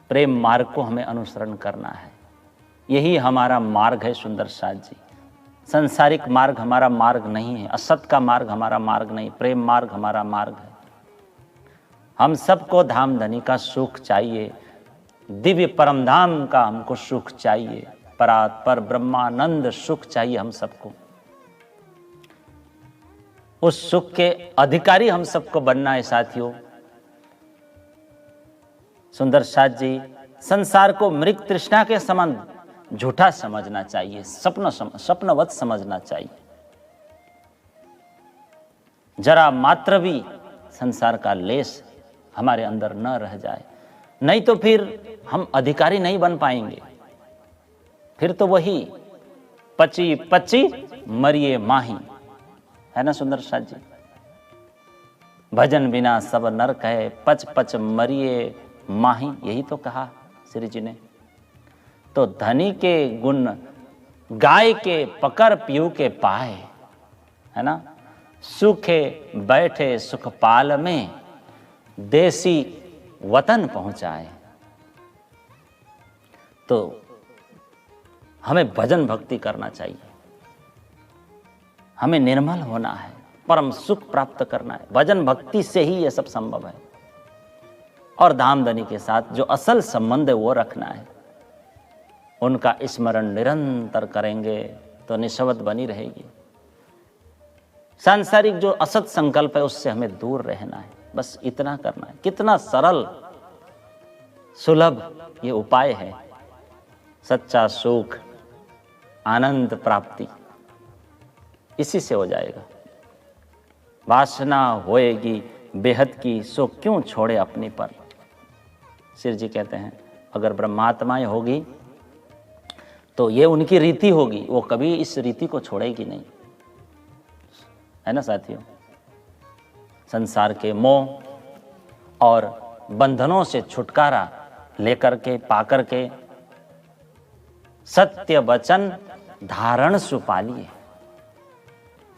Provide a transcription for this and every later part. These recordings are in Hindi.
प्रेम मार्ग को हमें अनुसरण करना है। यही हमारा मार्ग है सुंदर साथ जी। संसारिक मार्ग हमारा मार्ग नहीं है, असत का मार्ग हमारा मार्ग नहीं, प्रेम मार्ग हमारा मार्ग है। हम सबको धाम धनी का सुख चाहिए, दिव्य परम धाम का हमको सुख चाहिए, पर ब्रह्मानंद सुख चाहिए हम सबको। उस सुख के अधिकारी हम सबको बनना है साथियों। सुंदर साथ जी, संसार को मृग तृष्णा के समान झूठा समझना चाहिए, स्वप्नवत समझना चाहिए। जरा मात्र भी संसार का लेस हमारे अंदर न रह जाए, नहीं तो फिर हम अधिकारी नहीं बन पाएंगे। फिर तो वही पची पची मरिए माही, है ना सुंदर साथ जी। भजन बिना सब नर कहे, पच पच मरिए माही, यही तो कहा श्री जी ने। तो धनी के गुण गाय के पकड़ पीऊ के पाए, है ना। सूखे बैठे सुखपाल में, देसी वतन पहुंचाए। तो हमें भजन भक्ति करना चाहिए, हमें निर्मल होना है, परम सुख प्राप्त करना है। भजन भक्ति से ही यह सब संभव है। और धामधनी के साथ जो असल संबंध है वो रखना है। उनका स्मरण निरंतर करेंगे तो निस्वत बनी रहेगी। सांसारिक जो असत संकल्प है उससे हमें दूर रहना है, बस इतना करना है। कितना सरल सुलभ ये उपाय है। सच्चा सुख आनंद प्राप्ति इसी से हो जाएगा। वासना होएगी बेहद की, सो क्यों छोड़े अपनी पर। सिर जी कहते हैं अगर ब्रह्मात्माएं होगी तो ये उनकी रीति होगी, वो कभी इस रीति को छोड़ेगी नहीं, है ना साथियों। संसार के मोह और बंधनों से छुटकारा लेकर के पाकर के सत्य वचन धारण सुपालिए।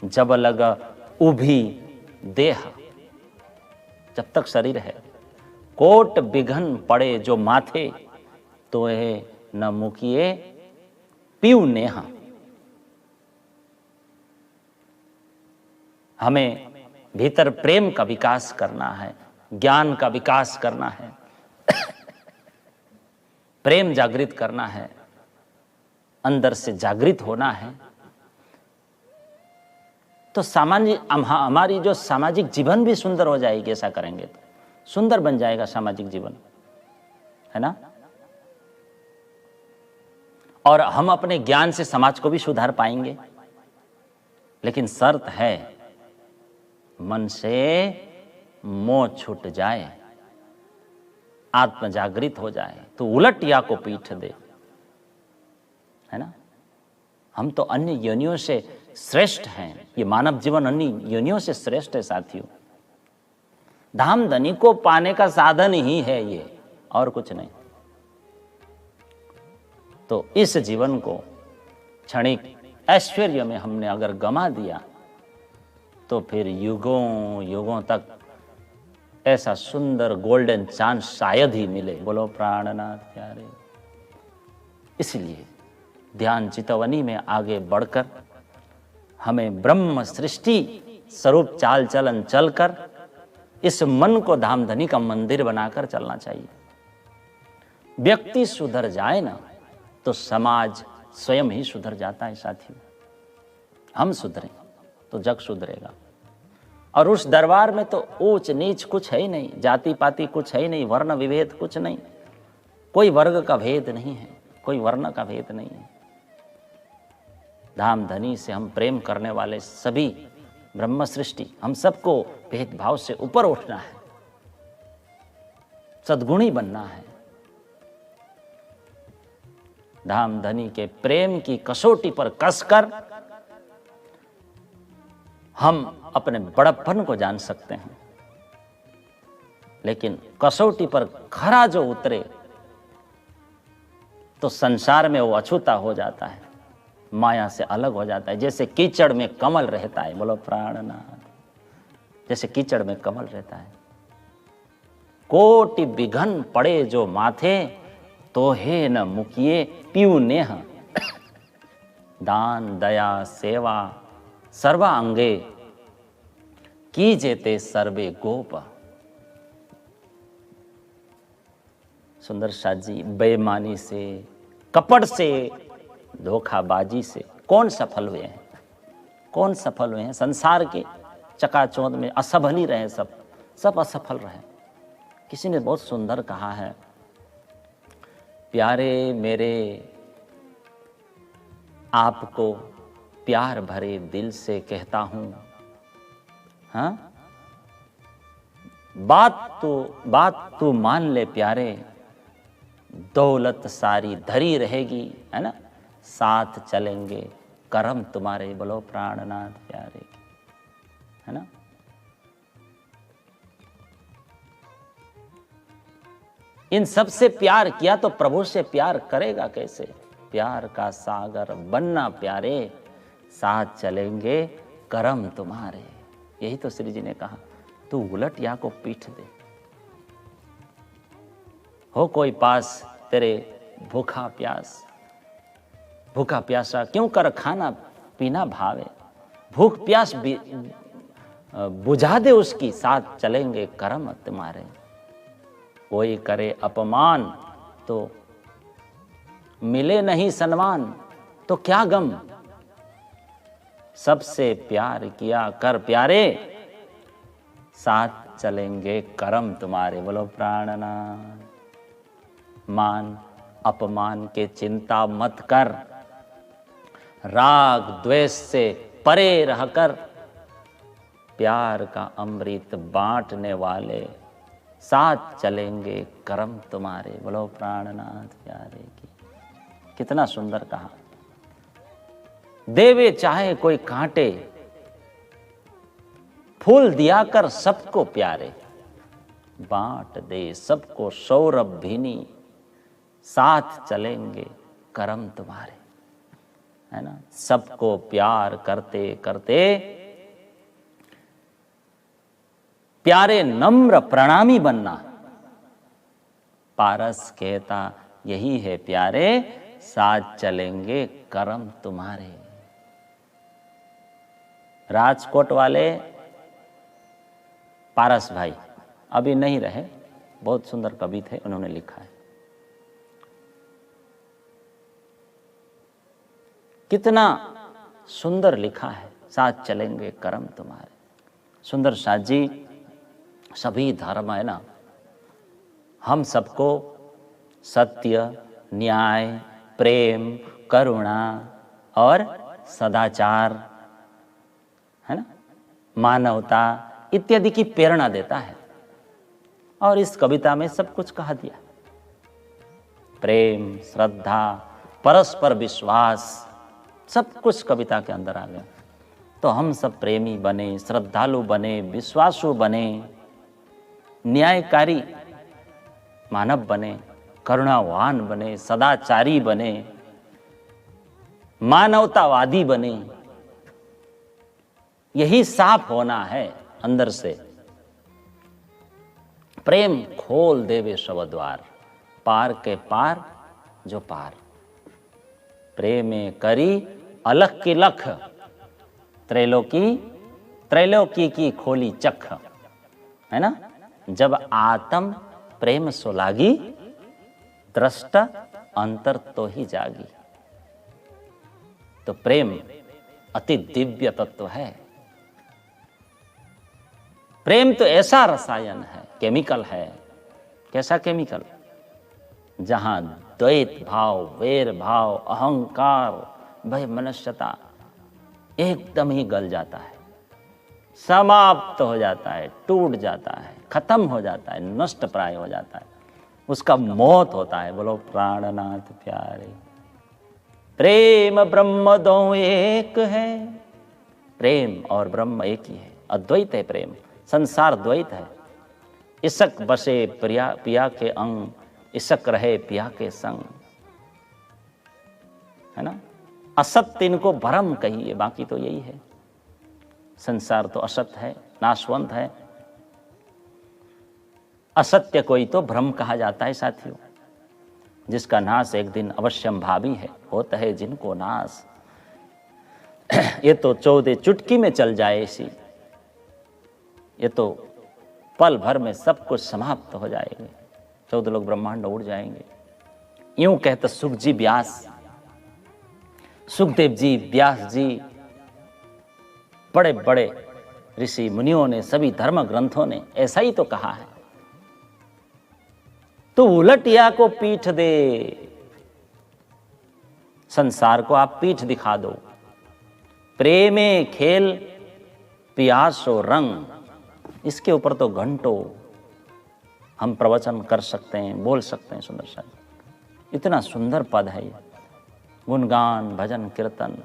जब लग उभी देह, जब तक शरीर है, कोट बिघन पड़े जो माथे, तो है न मुकिए पीऊ नेहा। हमें भीतर प्रेम का विकास करना है, ज्ञान का विकास करना है, प्रेम जागृत करना है, अंदर से जागृत होना है। तो हमारी जो सामाजिक जीवन भी सुंदर हो जाएगी। ऐसा करेंगे तो सुंदर बन जाएगा सामाजिक जीवन, है ना। और हम अपने ज्ञान से समाज को भी सुधार पाएंगे। लेकिन शर्त है मन से मोह छूट जाए, आत्म जागृत हो जाए, तो उलट या को पीठ दे, है ना। हम तो अन्य योनियों से श्रेष्ठ हैं। ये मानव जीवन अन्य योनियों से श्रेष्ठ है साथियों। धामधनी को पाने का साधन ही है ये, और कुछ नहीं। तो इस जीवन को क्षणिक ऐश्वर्य में हमने अगर गमा दिया तो फिर युगों युगों तक ऐसा सुंदर गोल्डन चांस शायद ही मिले। बोलो प्राणनाथ प्यारे। इसलिए ध्यान चितवनी में आगे बढ़कर हमें ब्रह्म सृष्टि स्वरूप चाल चलन चलकर इस मन को धामधनी का मंदिर बनाकर चलना चाहिए। व्यक्ति सुधर जाए ना तो समाज स्वयं ही सुधर जाता है साथियों। हम सुधरें तो जग सुधरेगा। और उस दरबार में तो ऊंच नीच कुछ है ही नहीं, जाति पाति कुछ है ही नहीं, वर्ण विभेद कुछ नहीं, कोई वर्ग का भेद नहीं है, कोई वर्ण का भेद नहीं है। धामधनी से हम प्रेम करने वाले सभी ब्रह्म सृष्टि, हम सबको भेदभाव से ऊपर उठना है, सद्गुणी बनना है। धामधनी के प्रेम की कसौटी पर कसकर हम अपने बड़प्पन को जान सकते हैं। लेकिन कसौटी पर खरा जो उतरे तो संसार में वो अछूता हो जाता है, माया से अलग हो जाता है। जैसे कीचड़ में कमल रहता है। बोलो प्राणनाथ। जैसे कीचड़ में कमल रहता है। कोटि विघन पड़े जो माथे, तो हे न मुकिए पीऊ नेह। दान दया सेवा सर्वा अंगे, की जेते सर्वे गोप। सुंदर शाह जी, बेईमानी से, कपट से, धोखाबाजी से कौन सफल हुए हैं? कौन सफल हुए हैं? संसार के चकाचौंध में असफल ही रहे, सब असफल रहे। किसी ने बहुत सुंदर कहा है, प्यारे मेरे आपको प्यार भरे दिल से कहता हूं, हाँ, बात तू मान ले प्यारे, दौलत सारी धरी रहेगी, है ना, साथ चलेंगे करम तुम्हारे। बोलो प्राणनाथ प्यारे की, है ना। इन सब से प्यार किया तो प्रभु से प्यार करेगा कैसे? प्यार का सागर बनना प्यारे, साथ चलेंगे करम तुम्हारे। यही तो श्री जी ने कहा, तू उलट या को पीठ दे। हो कोई पास तेरे भूखा प्यासा क्यों कर खाना पीना भावे, भूख प्यास बुझा दे उसकी, साथ चलेंगे करम तुम्हारे। कोई करे अपमान तो मिले नहीं सम्मान, तो क्या गम, सबसे प्यार किया कर प्यारे, साथ चलेंगे करम तुम्हारे। बोलो प्राणनाथ। मान अपमान के चिंता मत कर, राग द्वेष से परे रहकर, प्यार का अमृत बांटने वाले, साथ चलेंगे करम तुम्हारे। बोलो प्राणनाथ प्यारे की। कितना सुंदर कहा। देवे चाहे कोई कांटे, फूल दिया कर सबको प्यारे, बांट दे सबको सौरभ भीनी, साथ चलेंगे करम तुम्हारे, है ना। सबको प्यार करते करते प्यारे नम्र प्रणामी बनना। पारस कहता यही है प्यारे, साथ चलेंगे करम तुम्हारे। राजकोट वाले पारस भाई अभी नहीं रहे, बहुत सुंदर कवि थे, उन्होंने लिखा है। कितना सुंदर लिखा है, साथ चलेंगे करम तुम्हारे। सुंदर शाह जी, सभी धर्म है ना, हम सबको सत्य, न्याय, प्रेम, करुणा और सदाचार, है ना, मानवता इत्यादि की प्रेरणा देता है। और इस कविता में सब कुछ कहा दिया। प्रेम, श्रद्धा, परस्पर विश्वास, सब कुछ कविता के अंदर आ गया। तो हम सब प्रेमी बने, श्रद्धालु बने, विश्वासु बने, न्यायकारी मानव बने, करुणावान बने, सदाचारी बने, मानवतावादी बने। यही साफ होना है अंदर से। प्रेम खोल देवे सब द्वार, पार के पार जो पार। प्रेमे करी अलख की लख, त्रैलोकी की खोली चख, है ना। जब आत्म प्रेम सो लागी, दृष्ट अंतर तो ही जागी। तो प्रेम अति दिव्य तत्व है। प्रेम तो ऐसा रसायन है, केमिकल है। कैसा केमिकल? जहां द्वैत भाव, वैर भाव, अहंकार, भय, मनुष्यता एकदम ही गल जाता है, समाप्त हो जाता है, टूट जाता है, खत्म हो जाता है, नष्ट प्राय हो जाता है, उसका मौत होता है। बोलो प्राणनाथ प्यारे। प्रेम ब्रह्म दो एक है, प्रेम और ब्रह्म एक ही है, अद्वैत है प्रेम। संसार द्वैत है। इसक बसे पिया के अंग, इसक रहे पिया के संग, है ना। असत्य इनको भ्रम कहिए, बाकी तो यही है। संसार तो असत है, नाशवंत है। असत्य कोई तो भ्रम कहा जाता है साथियों, जिसका नाश एक दिन अवश्यम भावी है, होता है जिनको नाश। ये तो 14 चुटकी में चल जाए इसी, ये तो पल भर में सब कुछ समाप्त हो जाएंगे, 14 लोग ब्रह्मांड उड़ जाएंगे। यूं कहते सुख जी व्यास, सुखदेव जी, व्यास जी, बड़े बड़े ऋषि मुनियों ने, सभी धर्म ग्रंथों ने ऐसा ही तो कहा है। तो उलटिया को पीठ दे, संसार को आप पीठ दिखा दो। प्रेमे खेल पियासो रंग, इसके ऊपर तो घंटों हम प्रवचन कर सकते हैं, बोल सकते हैं। सुंदर सा इतना सुंदर पद है ये, गुणगान भजन कीर्तन,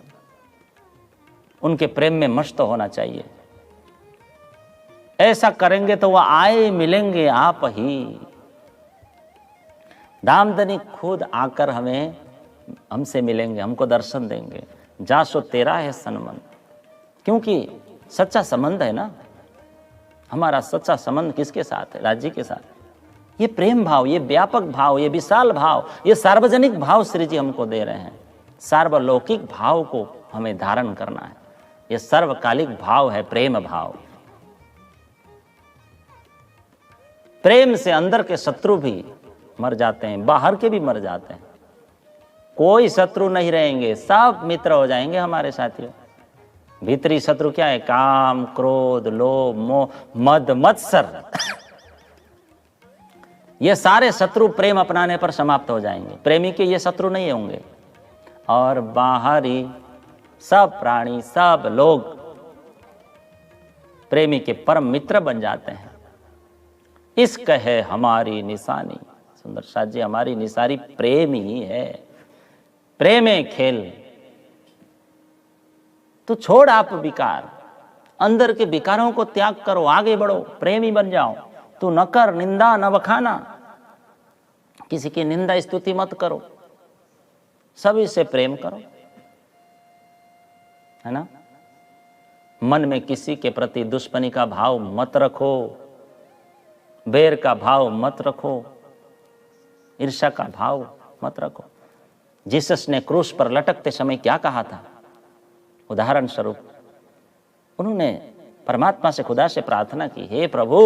उनके प्रेम में मस्त होना चाहिए। ऐसा करेंगे तो वह आए मिलेंगे आप ही। दामदनी खुद आकर हमसे मिलेंगे, हमको दर्शन देंगे। जासो तेरा है सनमन, क्योंकि सच्चा संबंध है ना हमारा। सच्चा संबंध किसके साथ है? राज्य के साथ। ये प्रेम भाव, ये व्यापक भाव, ये विशाल भाव, ये सार्वजनिक भाव श्री जी हमको दे रहे हैं। सार्वलौकिक भाव को हमें धारण करना है। ये सर्वकालिक भाव है, प्रेम भाव। प्रेम से अंदर के शत्रु भी मर जाते हैं, बाहर के भी मर जाते हैं। कोई शत्रु नहीं रहेंगे, सब मित्र हो जाएंगे हमारे साथियों। भीतरी शत्रु क्या है? काम, क्रोध, लोभ, मोह, मद, मत्सर। ये सारे शत्रु प्रेम अपनाने पर समाप्त हो जाएंगे। प्रेमी के ये शत्रु नहीं होंगे। और बाहरी सब प्राणी, सब लोग प्रेमी के परम मित्र बन जाते हैं। इश्क है हमारी निशानी। सुंदर साथ जी, हमारी निशानी प्रेम ही है। प्रेमे खेल। तो छोड़ आप विकार, अंदर के विकारों को त्याग करो, आगे बढ़ो, प्रेमी बन जाओ। तू न कर निंदा न बखाना, किसी की निंदा स्तुति मत करो, सभी से प्रेम करो, है ना। मन में किसी के प्रति दुश्मनी का भाव मत रखो, बैर का भाव मत रखो, ईर्ष्या का भाव मत रखो। जीसस ने क्रूस पर लटकते समय क्या कहा था? उदाहरण स्वरूप उन्होंने परमात्मा से, खुदा से प्रार्थना की, हे प्रभु,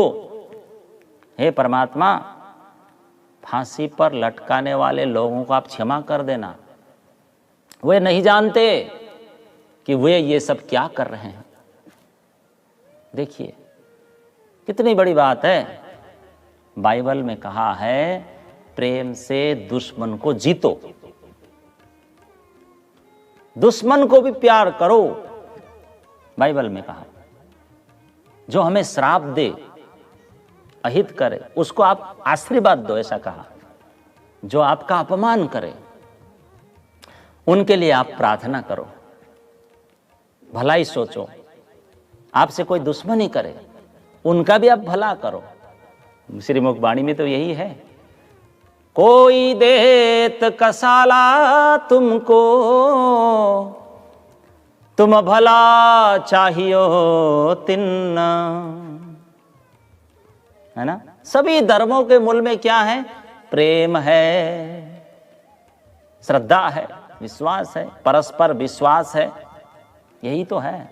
हे परमात्मा, फांसी पर लटकाने वाले लोगों को आप क्षमा कर देना। वे नहीं जानते कि वे ये सब क्या कर रहे हैं। देखिए कितनी बड़ी बात है। बाइबल में कहा है, प्रेम से दुश्मन को जीतो, दुश्मन को भी प्यार करो। बाइबल में कहा, जो हमें श्राप दे, अहित करे, उसको आप आशीर्वाद दो, ऐसा कहा। जो आपका अपमान करे, उनके लिए आप प्रार्थना करो, भलाई सोचो। आपसे कोई दुश्मनी करे, उनका भी आप भला करो। श्रीमुख वाणी में तो यही है, कोई देत कसाला तुमको, तुम भला चाहियो तिन्न, है ना। सभी धर्मों के मूल में क्या है? प्रेम है, श्रद्धा है, विश्वास है, परस्पर विश्वास है। यही तो है।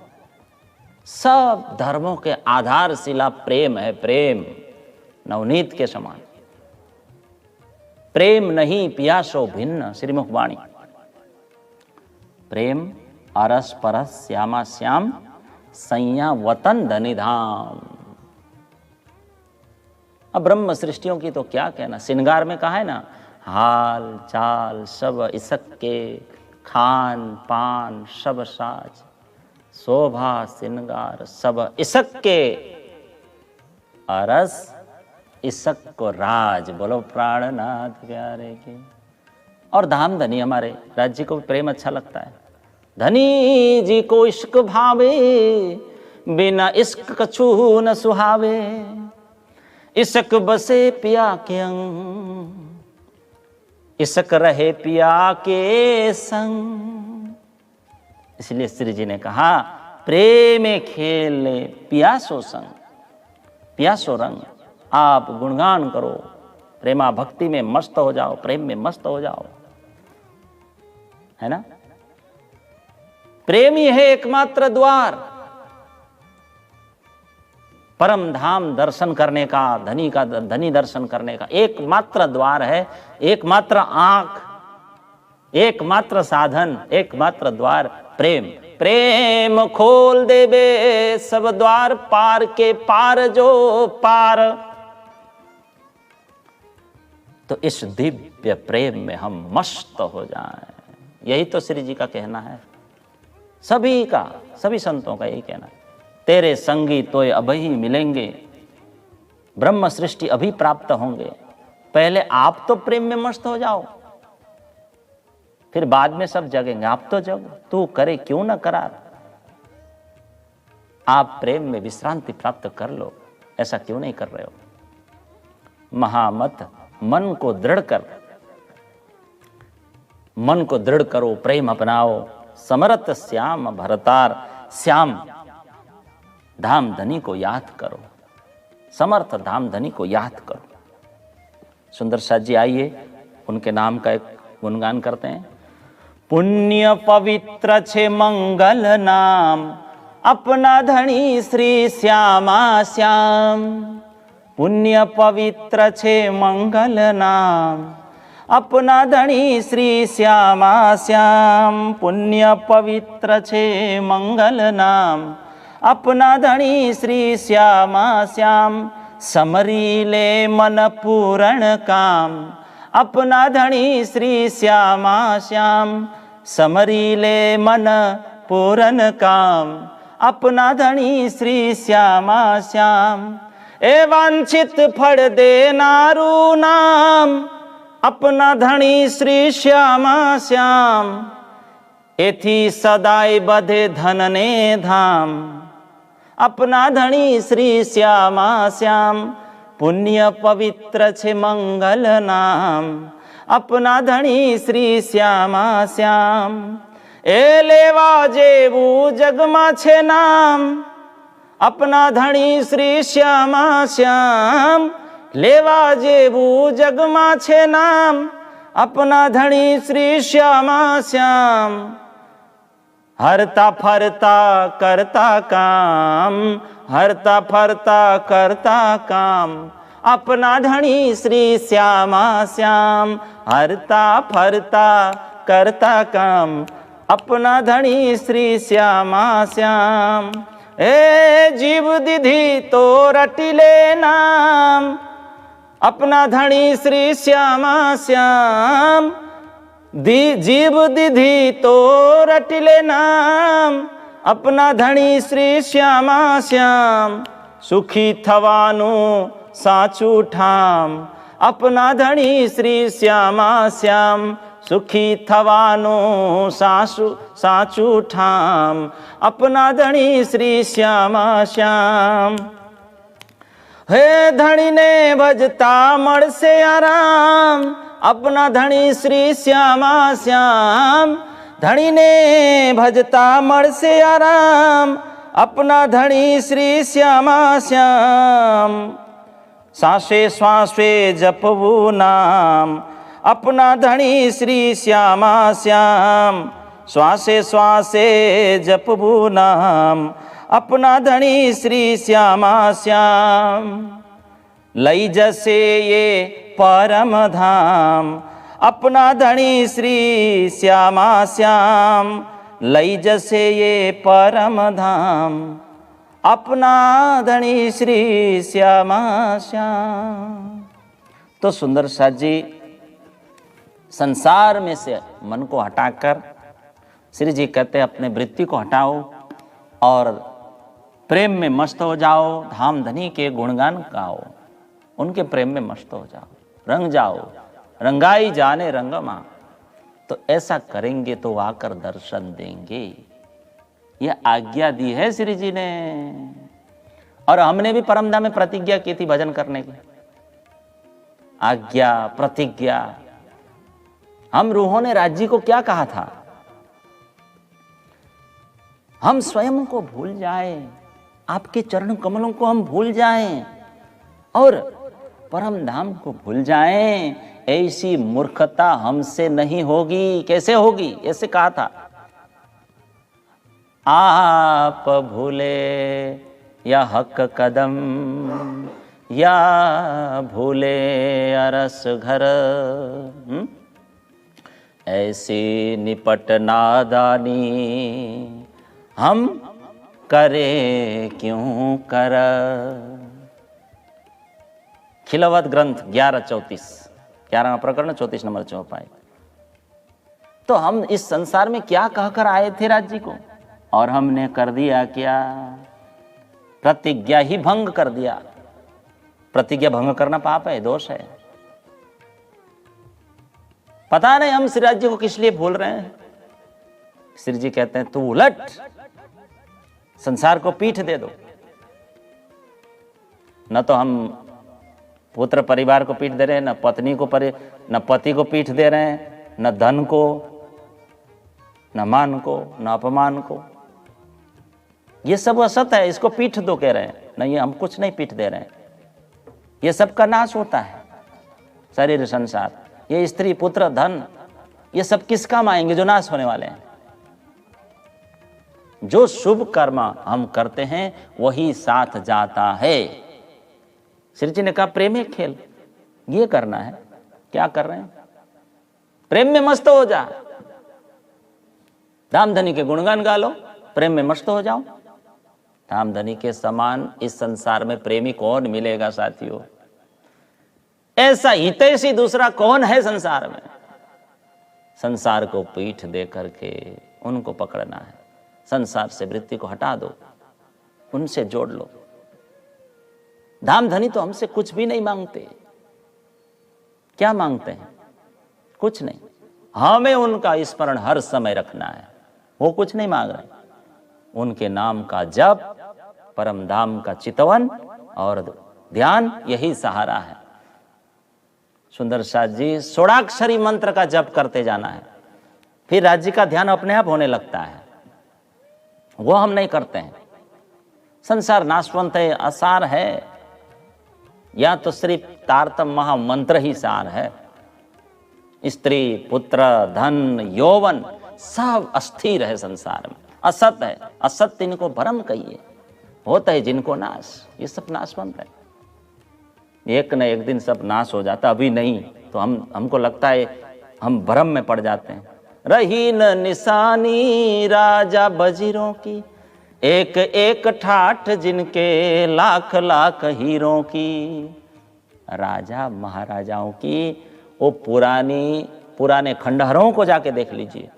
सब धर्मों के आधारशिला प्रेम है। प्रेम नवनीत के समान। प्रेम नहीं पियासो भिन्न, श्रीमुख वाणी। प्रेम अरस परस श्यामा श्याम, सैया वतन धनिधाम। अब ब्रह्म सृष्टियों की तो क्या कहना। श्रृंगार में कहा है ना, हाल चाल सब इसक के, खान पान सब साज, शोभा श्रृंगार सब इसक के, अरस इसक को राज। बोलो प्राणनाथ प्यारे के। और धाम धनी, हमारे राज्य को प्रेम अच्छा लगता है। धनी जी को इश्क भावे, बिना इश्क कछु न सुहावे, इश्क बसे पिया के अंग, इश्क रहे पिया के संग। इसलिए श्री जी ने कहा, प्रेम खेले पियासो संग, पियासो रंग। आप गुणगान करो, प्रेमा भक्ति में मस्त हो जाओ, प्रेम में मस्त हो जाओ, है ना। प्रेम ही है एकमात्र द्वार परम धाम दर्शन करने का, धनी दर्शन करने का एकमात्र द्वार है, एकमात्र आंख, एकमात्र साधन, एकमात्र द्वार प्रेम। प्रेम खोल देवे सब द्वार, पार के पार जो पार। तो इस दिव्य प्रेम में हम मस्त हो जाएं, यही तो श्री जी का कहना है, सभी का, सभी संतों का यही कहना है। तेरे संगी तोय अभी मिलेंगे, ब्रह्म सृष्टि अभी प्राप्त होंगे। पहले आप तो प्रेम में मस्त हो जाओ, फिर बाद में सब जगेंगे। आप तो जगो, तू करे क्यों ना करार। आप प्रेम में विश्रांति प्राप्त कर लो, ऐसा क्यों नहीं कर रहे हो। महामत मन को दृढ़ कर, मन को दृढ़ करो, प्रेम अपनाओ। समरथ श्याम भरतार, श्याम धाम धनी को याद करो, समर्थ धाम धनी को याद करो। सुंदर साथ जी आइए उनके नाम का एक गुणगान करते हैं। पुण्य पवित्र छे मंगल नाम, अपना धनी श्री श्यामा श्याम। पुण्य पवित्र छे मंगल नाम, अपना धनी श्री श्यामा श्याम। पुण्य पवित्र छे मंगल नाम, अपना धनी श्री श्यामा श्याम। समरी ले मन पूर्ण काम, अपना धनी श्री श्यामा श्याम। समरी ले मन पूर्ण काम, अपना धनी श्री श्यामा श्याम। ए वांछित फल देनारू नाम, अपना धनी श्री श्यामा श्याम। एथी सदाई बधे धन ने धाम, अपना धनी श्री श्यामा श्याम। पुण्य पवित्र छे मंगल नाम, अपना धनी श्री श्यामा श्याम। ए लेवा जेवू जगमा छे नाम, अपना धनी श्री श्यामा श्याम। लेवा जेवू जगमा छे नाम, अपना धनी श्री श्यामा श्याम। हरता फरता करता काम, हरता फरता करता काम, अपना धनी श्री श्यामा श्याम। हरता फरता करता काम, अपना धनी श्री श्यामा श्याम। ए जीव दीधी तो रटिले नाम, अपना धनी श्री श्यामा श्याम। जीव दीधी तो रटिले नाम, अपना धनी श्री श्यामा श्याम। सुखी थवानु साचू ठाम, अपना धनी श्री श्यामा श्याम। सुखी थवानु साचू ठाम, अपना धनी श्री श्यामा श्याम। हे धनी ने भजता मड़ से आराम, अपना धनी श्री श्यामा श्याम। धनी ने भजता मड़ से आराम, अपना धनी श्री श्यामा श्याम। सांसे श्वासे जपवू नाम, अपना धनी श्री श्यामा श्याम। श्वासे श्वासे जपवू नाम, अपना धनी श्री श्यामा श्याम। लई जसे ये परम धाम, अपना धनी श्री श्यामा श्याम। लई जसे ये परम धाम, अपना धनी श्री श्यामा श्याम। तो सुंदर साथ जी संसार में से मन को हटाकर, श्री जी कहते हैं अपने वृत्ति को हटाओ और प्रेम में मस्त हो जाओ। धाम धनी के गुणगान गाओ, उनके प्रेम में मस्त हो जाओ, रंग जाओ, रंगाई जाने रंगमा। तो ऐसा करेंगे तो आकर दर्शन देंगे, यह आज्ञा दी है श्री जी ने। और हमने भी परमधाम में प्रतिज्ञा की थी भजन करने की। आज्ञा, प्रतिज्ञा। हम रूहों ने राज्य को क्या कहा था? हम स्वयं को भूल जाएं, आपके चरण कमलों को हम भूल जाएं और परम धाम को भूल जाएं, ऐसी मूर्खता हमसे नहीं होगी। कैसे होगी? ऐसे कहा था, आप भूले या हक कदम, या भूले अरस घर। ऐसी निपट नादानी हम करे क्यों कर। खिलवत ग्रंथ 11:34, 11वां प्रकरण 34 नंबर चौपाई। तो हम इस संसार में क्या कहकर आए थे राज जी को, और हमने कर दिया क्या? प्रतिज्ञा ही भंग कर दिया। प्रतिज्ञा भंग करना पाप है, दोष है। पता नहीं हम श्री राज जी को किस लिए भूल रहे हैं। श्री जी कहते हैं, तू उलट, संसार को पीठ दे दो। न तो हम पुत्र परिवार को पीठ दे रहे हैं, न पत्नी को न पति को पीठ दे रहे हैं, न धन को, न मान को, न अपमान को। ये सब असत है, इसको पीठ दो कह रहे हैं। नहीं, हम कुछ नहीं पीठ दे रहे हैं। ये सब का नाश होता है। शरीर, संसार, ये स्त्री, पुत्र, धन, ये सब किस काम आएंगे? जो नाश होने वाले हैं। जो शुभ कर्म हम करते हैं वही साथ जाता है। श्री जी ने कहा, प्रेम एक खेल, ये करना है। क्या कर रहे हैं? प्रेम में मस्त हो जा। धामधनी के गुणगान गा लो, प्रेम में मस्त हो जाओ। धामधनी के समान इस संसार में प्रेमी कौन मिलेगा साथियों? ऐसा हितैषी दूसरा कौन है संसार में? संसार को पीठ दे करके उनको पकड़ना है। संसार से वृत्ति को हटा दो, उनसे जोड़ लो। धामधनी तो हमसे कुछ भी नहीं मांगते। क्या मांगते हैं? कुछ नहीं। हमें उनका स्मरण हर समय रखना है। वो कुछ नहीं मांग रहे। उनके नाम का जप, परम धाम का चितवन और ध्यान, यही सहारा है। सुंदर साथ जी, षोड़ाक्षरी मंत्र का जप करते जाना है, फिर राज्य का ध्यान अपने आप होने लगता है। वो हम नहीं करते हैं। संसार नाशवंत है, असार है, या तो सिर्फ तारतम महामंत्र ही सार है। स्त्री, पुत्र, धन, यौवन सब अस्थिर है संसार में, असत है। असत्य इनको भ्रम कहिए। होता है जिनको नाश, ये सब नाशवंत है। एक न एक दिन सब नाश हो जाता, अभी नहीं तो हमको लगता है हम भ्रम में पड़ जाते हैं। रही न निशानी राजा वजीरों की, एक एक ठाठ जिनके लाख लाख हीरों की। राजा महाराजाओं की वो पुराने खंडहरों को जाके देख लीजिए,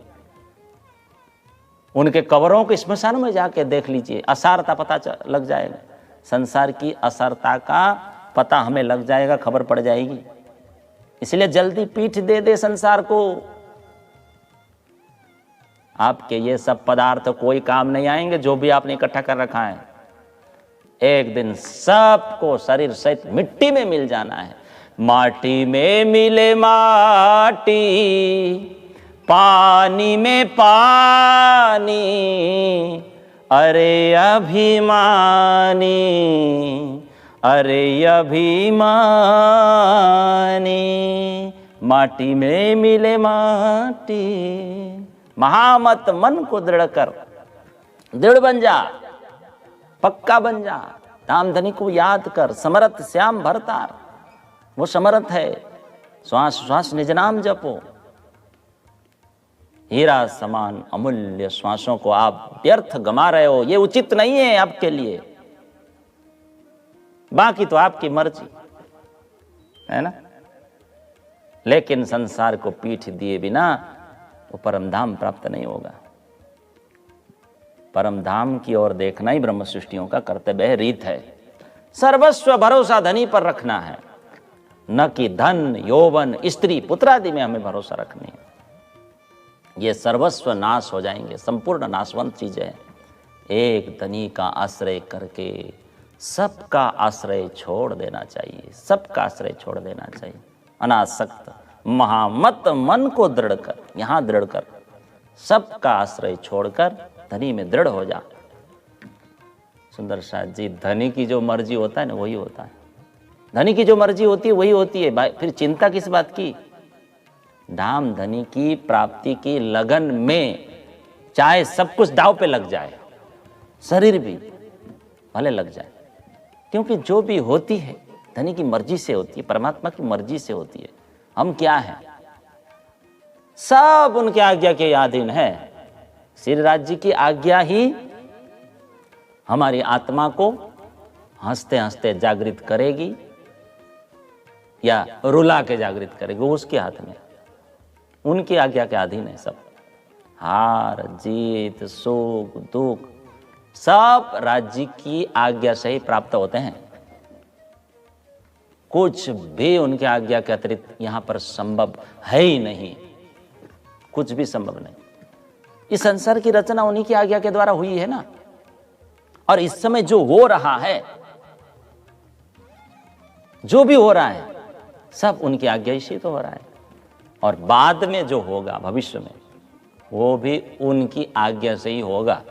उनके कब्रों के स्मशान में जाके देख लीजिए, असारता पता लग जाएगा। संसार की असारता का पता हमें लग जाएगा, खबर पड़ जाएगी। इसलिए जल्दी पीठ दे दे संसार को। आपके ये सब पदार्थ कोई काम नहीं आएंगे जो भी आपने इकट्ठा कर रखा है। एक दिन सबको शरीर सहित मिट्टी में मिल जाना है। माटी में मिले माटी, पानी में पानी, अरे अभिमानी, अरे अभिमानी। माटी में मिले माटी। महामत मन को दृढ़ कर, दृढ़ बन जा, पक्का बन जा। धामधनी को याद कर, समरथ श्याम भरतार, वो समर्थ है। श्वास श्वास निज नाम जपो। हीरा समान अमूल्य श्वासों को आप व्यर्थ गमा रहे हो, ये उचित नहीं है आपके लिए। बाकी तो आपकी मर्जी है ना। लेकिन संसार को पीठ दिए बिना वो परम धाम प्राप्त नहीं होगा। परम धाम की ओर देखना ही ब्रह्म सृष्टियों का कर्तव्य है, रीत है। सर्वस्व भरोसा धनी पर रखना है, न कि धन, यौवन, स्त्री, पुत्र आदि में हमें भरोसा रखनी है। ये सर्वस्व नाश हो जाएंगे, संपूर्ण नाशवंत चीजें हैं। एक धनी का आश्रय करके सबका आश्रय छोड़ देना चाहिए, सबका आश्रय छोड़ देना चाहिए। अनासक्त महामत मन को दृढ़ कर, यहां दृढ़ कर, सबका आश्रय छोड़कर धनी में दृढ़ हो जा। सुंदर साथ जी, धनी की जो मर्जी होता है ना वही होता है। धनी की जो मर्जी होती है वही होती है भाई, फिर चिंता किस बात की। धाम धनी की प्राप्ति की लगन में चाहे सब कुछ दांव पे लग जाए, शरीर भी भले लग जाए, क्योंकि जो भी होती है धनी की मर्जी से होती है, परमात्मा की मर्जी से होती है। हम क्या हैं, सब उनके आज्ञा के अधीन है। श्रीराज जी की आज्ञा ही हमारी आत्मा को हंसते हंसते जागृत करेगी या रुला के जागृत करेगी, वो उसके हाथ में, उनकी आज्ञा के अधीन है सब। हार जीत सुख दुख सब राज्य की आज्ञा से ही प्राप्त होते हैं। कुछ भी उनके आज्ञा के अतिरिक्त यहां पर संभव है ही नहीं, कुछ भी संभव नहीं। इस संसार की रचना उन्हीं की आज्ञा के द्वारा हुई है ना, और इस समय जो हो रहा है, जो भी हो रहा है, सब उनकी आज्ञा से तो हो रहा है। और बाद में जो होगा भविष्य में, वो भी उनकी आज्ञा से ही होगा।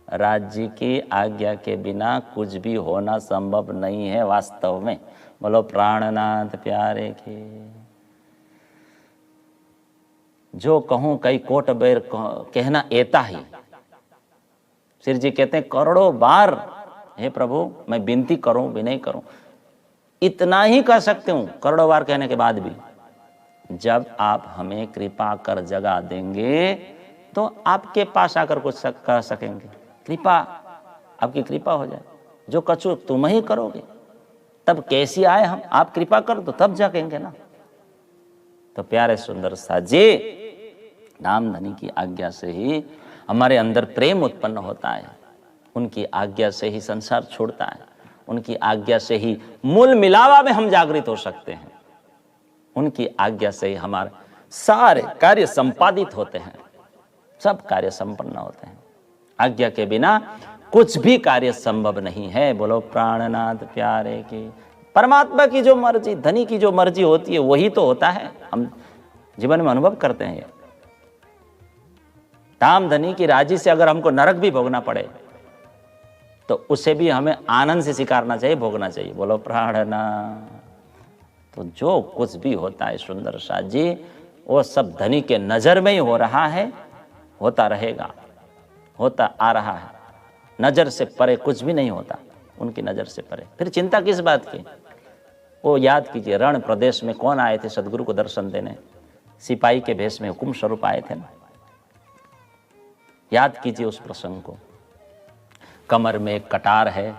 राज्य की आज्ञा के बिना कुछ भी होना संभव नहीं है वास्तव में। बोलो प्राणनाथ प्यारे के। जो कहूं कई कोट बेर कहना एता ही। श्री जी कहते हैं करोड़ों बार हे प्रभु मैं विनती करूं विनय करूं, इतना ही कह सकते हूं करोड़ों बार कहने के बाद भी। जब आप हमें कृपा कर जगा देंगे तो आपके पास आकर कुछ कह सकेंगे। कृपा, आपकी कृपा हो जाए, जो कछु तुम ही करोगे, तब कैसी आए हम, आप कृपा कर दो तब जागेंगे ना। तो प्यारे सुंदर साजे, नाम धनी की आज्ञा से ही हमारे अंदर प्रेम उत्पन्न होता है, उनकी आज्ञा से ही संसार छोड़ता है, उनकी आज्ञा से ही मूल मिलावा में हम जागृत हो सकते हैं, उनकी आज्ञा से ही हमारे सारे कार्य संपादित होते हैं, सब कार्य संपन्न होते हैं। आज्ञा के बिना कुछ भी कार्य संभव नहीं है। बोलो प्राणनाथ प्यारे की। परमात्मा की जो मर्जी, धनी की जो मर्जी होती है वही तो होता है, हम जीवन में अनुभव करते हैं। धाम धनी की राजी से अगर हमको नरक भी भोगना पड़े तो उसे भी हमें आनंद से स्वीकारना चाहिए, भोगना चाहिए। बोलो प्राणनाथ। तो जो कुछ भी होता है सुंदर साथ जी, वो सब धनी के नजर में ही हो रहा है, होता रहेगा, होता आ रहा है। नजर से परे कुछ भी नहीं होता, उनकी नजर से परे। फिर चिंता किस बात की। वो याद कीजिए, रण प्रदेश में कौन आए थे सदगुरु को दर्शन देने? सिपाही के भेष में हुकुम स्वरूप आए थे ना। याद कीजिए उस प्रसंग को। कमर में एक कटार है,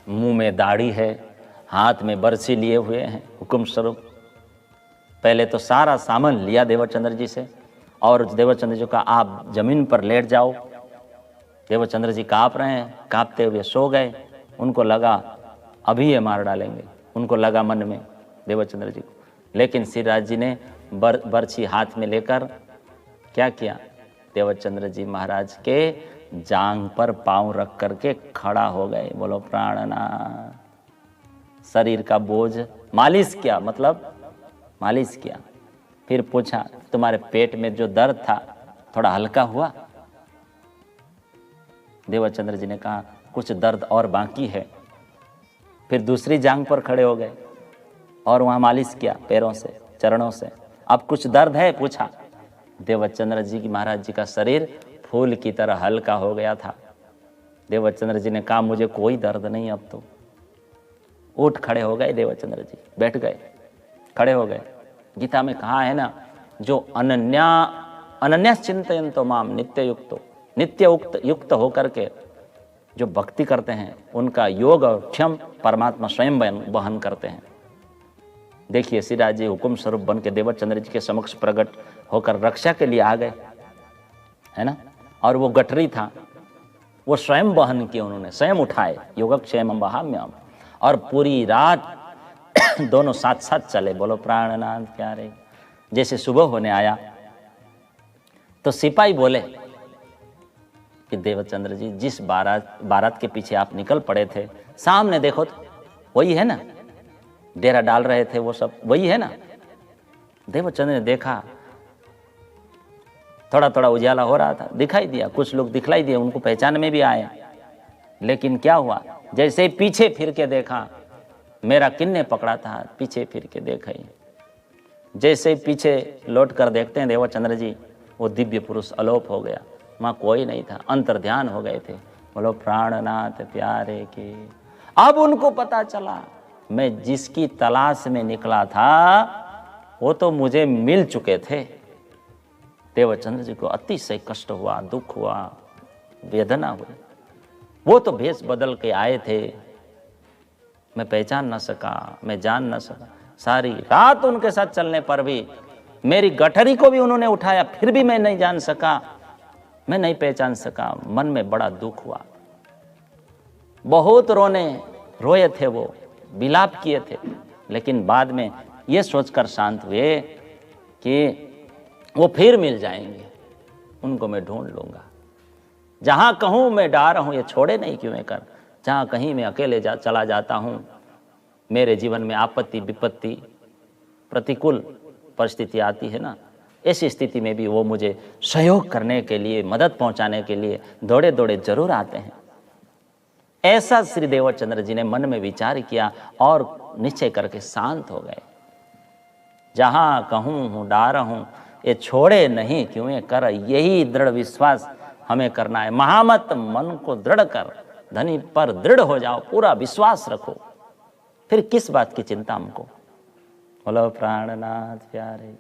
मुंह में दाढ़ी है, हाथ में बरसी लिए हुए हैं हुकुम स्वरूप। पहले तो सारा सामान लिया देवचंद्र जी से, और देवचंद्र जी का आप जमीन पर लेट जाओ। देवचंद्र जी कांप रहे हैं, कांपते हुए सो गए। उनको लगा अभी ये मार डालेंगे, उनको लगा मन में देवचंद्र जी को। लेकिन श्रीराज जी ने बरछी हाथ में लेकर क्या किया, देवचंद्र जी महाराज के जांग पर पांव रख करके खड़ा हो गए। बोलो प्राणनाथ। शरीर का बोझ मालिश किया, मतलब मालिश किया। फिर पूछा तुम्हारे पेट में जो दर्द था थोड़ा हल्का हुआ? देवचंद्र जी ने कहा कुछ दर्द और बाकी है। फिर दूसरी जांग पर खड़े हो गए और वहां मालिश किया पैरों से, चरणों से। अब कुछ दर्द है? पूछा। देवचंद्र जी की महाराज जी का शरीर फूल की तरह हल्का हो गया था। देवचंद्र जी ने कहा मुझे कोई दर्द नहीं अब तो। उठ खड़े हो गए देवचंद्र जी, बैठ गए, खड़े हो गए। गीता में कहा है ना, जो अनन्या चिंतयन्तो माम नित्य युक्त होकर के जो भक्ति करते हैं, उनका योग और क्षम परमात्मा स्वयं वहन करते हैं। देखिए श्रीराज जी हुकुम स्वरूप बन के देवचंद्र जी के समक्ष प्रकट होकर रक्षा के लिए आ गए, है ना। और वो गठरी था, वो स्वयं वहन किए, उन्होंने स्वयं उठाए। योगक्षेमं वहाम्यहम्। और पूरी रात दोनों साथ साथ चले। बोलो प्राणनाथ प्यारे। जैसे सुबह होने आया तो सिपाही बोले कि देवचंद्र जी जिस बारात के पीछे आप निकल पड़े थे, सामने देखो तो वही है ना, डेरा डाल रहे थे वो सब वही है ना। देवचंद्र ने देखा, थोड़ा थोड़ा उजाला हो रहा था, दिखाई दिया, कुछ लोग दिखलाई दिए, उनको पहचान में भी आए। लेकिन क्या हुआ, जैसे पीछे फिर के देखा मेरा किन्ने पकड़ा था, पीछे फिर के देखा ही। जैसे पीछे लौट कर देखते हैं देवचंद्र जी, वो दिव्य पुरुष अलोप हो गया, वहाँ कोई नहीं था, अंतर्ध्यान हो गए थे। बोलो प्राणनाथ प्यारे के। अब उनको पता चला मैं जिसकी तलाश में निकला था वो तो मुझे मिल चुके थे। देवचंद्र जी को अतिशय कष्ट हुआ, दुख हुआ, वेदना हुई। वो तो भेष बदल के आए थे, मैं पहचान न सका, मैं जान न सका। सारी रात उनके साथ चलने पर भी मेरी गठरी को भी उन्होंने उठाया, फिर भी मैं नहीं जान सका, मैं नहीं पहचान सका। मन में बड़ा दुख हुआ, बहुत रोए थे, वो विलाप किए थे, लेकिन बाद में ये सोचकर शांत हुए कि वो फिर मिल जाएंगे, उनको मैं ढूंढ लूंगा। जहां कहूं मैं डार हूं, ये छोड़े नहीं क्यों मैं कर। जहां कहीं मैं अकेले चला जाता हूं, मेरे जीवन में आपत्ति विपत्ति प्रतिकूल परिस्थिति आती है ना, ऐसी स्थिति में भी वो मुझे सहयोग करने के लिए, मदद पहुंचाने के लिए दौड़े दौड़े जरूर आते हैं। ऐसा श्री देवचंद्र जी ने मन में विचार किया और निश्चय करके शांत हो गए। जहां कहूं हूं डार हूं, ये छोड़े नहीं क्यों ये कर। यही दृढ़ विश्वास हमें करना है। महामत मन को दृढ़ कर, धनी पर दृढ़ हो जाओ, पूरा विश्वास रखो, फिर किस बात की चिंता हमको। बोलो प्राणनाथ प्यारे।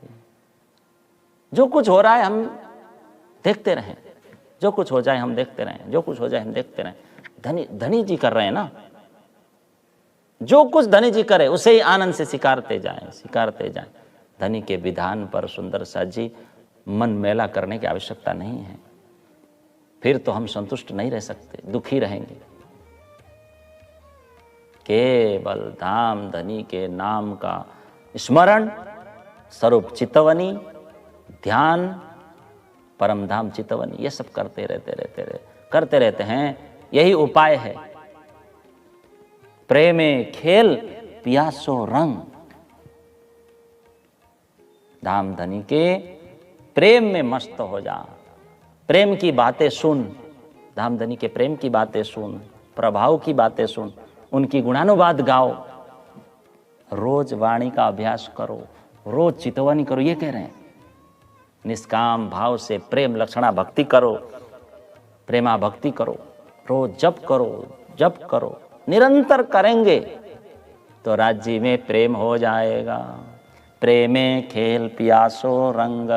जो कुछ हो रहा है हम देखते रहें, जो कुछ हो जाए हम देखते रहें, जो कुछ हो जाए हम देखते रहें। धनी जी कर रहे हैं ना, जो कुछ धनी जी करे उसे ही आनंद से स्वीकारते जाएं। धनी के विधान पर सुंदर सा जी मन मेला करने की आवश्यकता नहीं है, फिर तो हम संतुष्ट नहीं रह सकते, दुखी रहेंगे। केवल धाम धनी के नाम का स्मरण, स्वरूप चितवनी, ध्यान, परम धाम चितवनी, ये सब करते रहते हैं। यही उपाय है। प्रेमे खेल पियासो रंग। धाम धनी के प्रेम में मस्त हो जा, प्रेम की बातें सुन, धाम धनी के प्रेम की बातें सुन, प्रभाव की बातें सुन, उनकी गुणानुवाद गाओ, रोज वाणी का अभ्यास करो, रोज चितवनी करो। ये कह रहे हैं निष्काम भाव से प्रेम लक्षणा भक्ति करो, प्रेमा भक्ति करो, रोज जप करो, निरंतर करेंगे तो राज्य में प्रेम हो जाएगा। प्रेमे खेल पियासो रंग।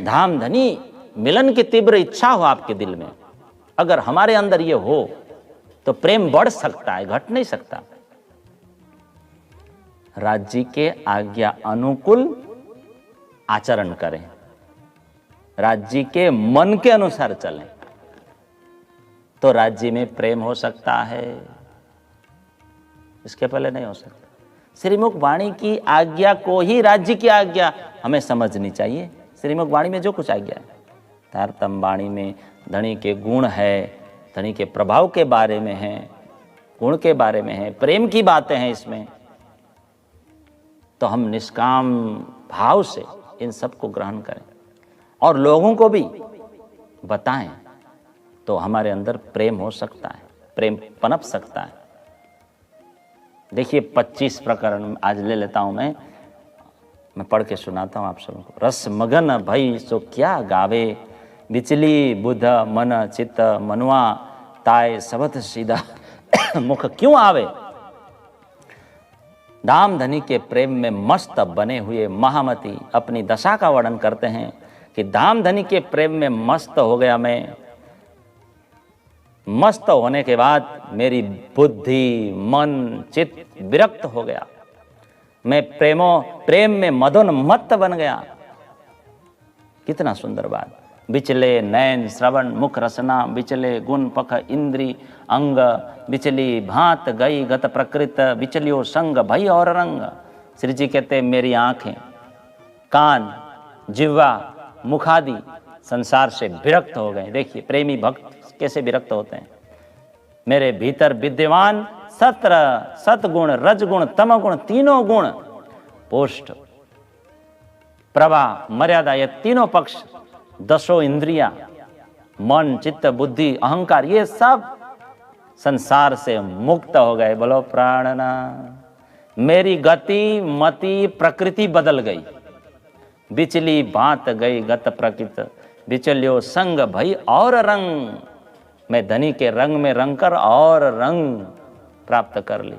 धाम धनी मिलन की तीव्र इच्छा हो आपके दिल में, अगर हमारे अंदर ये हो तो प्रेम बढ़ सकता है, घट नहीं सकता। राज्य के आज्ञा अनुकूल आचरण करें, राज्य के मन के अनुसार चलें, तो राज्य में प्रेम हो सकता है, इसके पहले नहीं हो सकता। श्रीमुख वाणी की आज्ञा को ही राज्य की आज्ञा हमें समझनी चाहिए। श्रीमुख वाणी में जो कुछ आज्ञा है, तारतम वाणी में धनी के गुण है, धनी के प्रभाव के बारे में है, गुण के बारे में है, प्रेम की बातें हैं इसमें, तो हम निष्काम भाव से इन सब को ग्रहण करें और लोगों को भी बताएं, तो हमारे अंदर प्रेम हो सकता है, प्रेम पनप सकता है। देखिए 25 प्रकरण आज ले लेता हूं मैं पढ़ के सुनाता हूं आप सबको। रस मगन भई सो क्या गावे, बिचली बुध मन चित्त मनुआ, ताय सबत सीधा मुख क्यों आवे। धाम धनी के प्रेम में मस्त बने हुए महामती अपनी दशा का वर्णन करते हैं कि धाम धनी के प्रेम में मस्त हो गया मैं। मस्त होने के बाद मेरी बुद्धि मन चित्त विरक्त हो गया, मैं प्रेम में मदोन्मत्त बन गया। कितना सुंदर बात। बिचले नयन श्रवण मुख रसना, बिचले गुण पख इंद्री अंग, बिचली भांत गई गत प्रकृत, बिचलियो संग भई और रंग। श्री जी कहते मेरी आंखें, कान, जिह्वा, मुखादि संसार से विरक्त हो गए। देखिए प्रेमी भक्त कैसे विरक्त होते हैं। मेरे भीतर विद्यमान सतगुण रजगुण तमगुण तीनों गुण, पोष्ठ प्रभा मर्यादा, ये तीनों पक्ष, 10 इंद्रियां, मन चित्त बुद्धि अहंकार, ये सब संसार से मुक्त हो गए। बोलो प्राणनाथ। मेरी गति मति प्रकृति बदल गई, बिचली बात गई गत प्रकृति, बिचल्यो संग भई और रंग। मैं धनी के रंग में रंग कर और रंग प्राप्त कर ली।